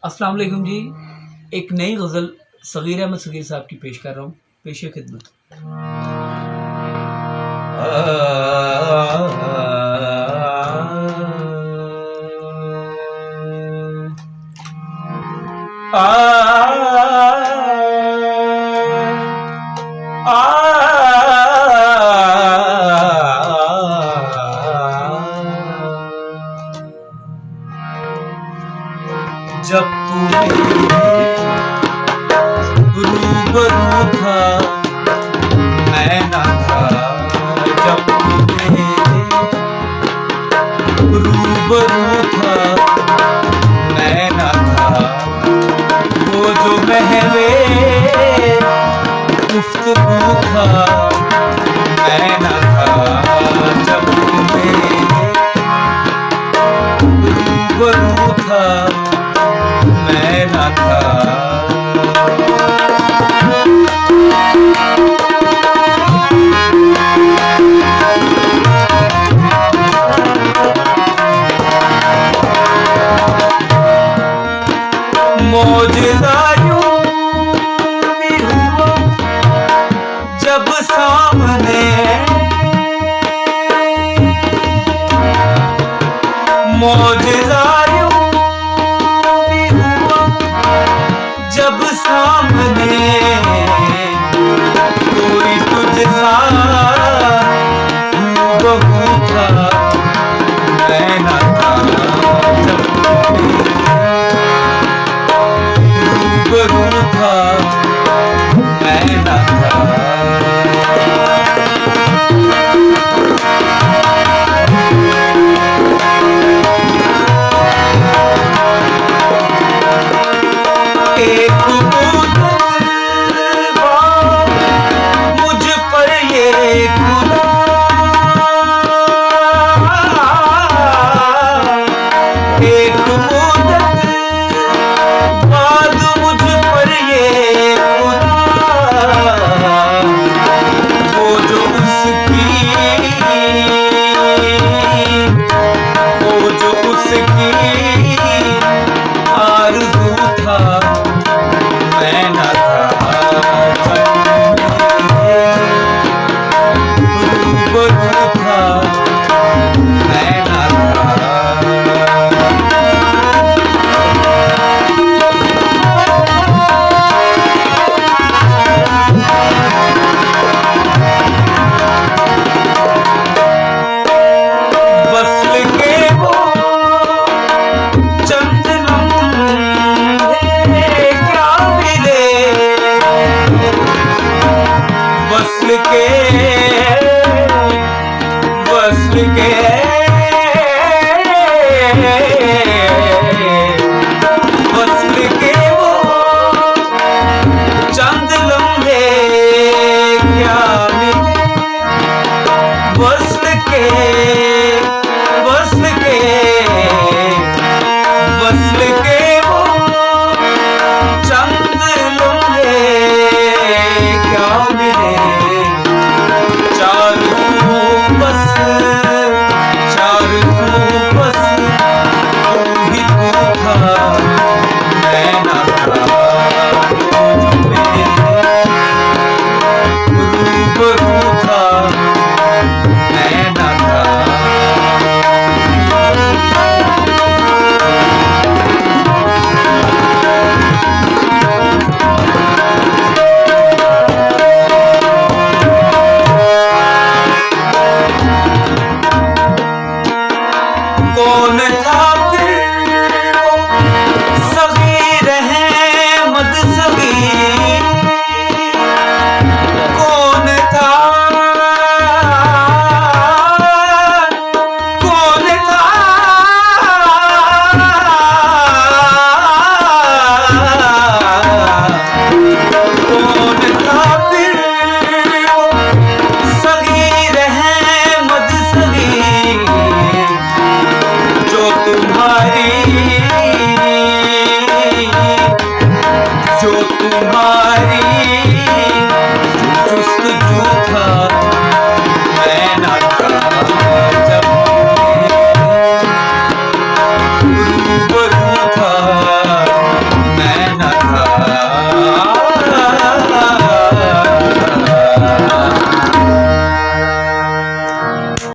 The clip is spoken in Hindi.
अस्सलाम वालेकुम जी। एक नई गज़ल सग़ीर अहमद सग़ीर साहब की पेश कर रहा हूँ। पेश खिदमत। जब तू रूबरू था मैं ना था, जब तू रूबरू था मैं ना था, वो जो महवे गुफ्तगू था मैं ना था, जब तू रूबरू था मैं ना था। मौजज़ा यूं भी हुआ जब सामने, मौजज़ा यूं भी हुआ जब सामने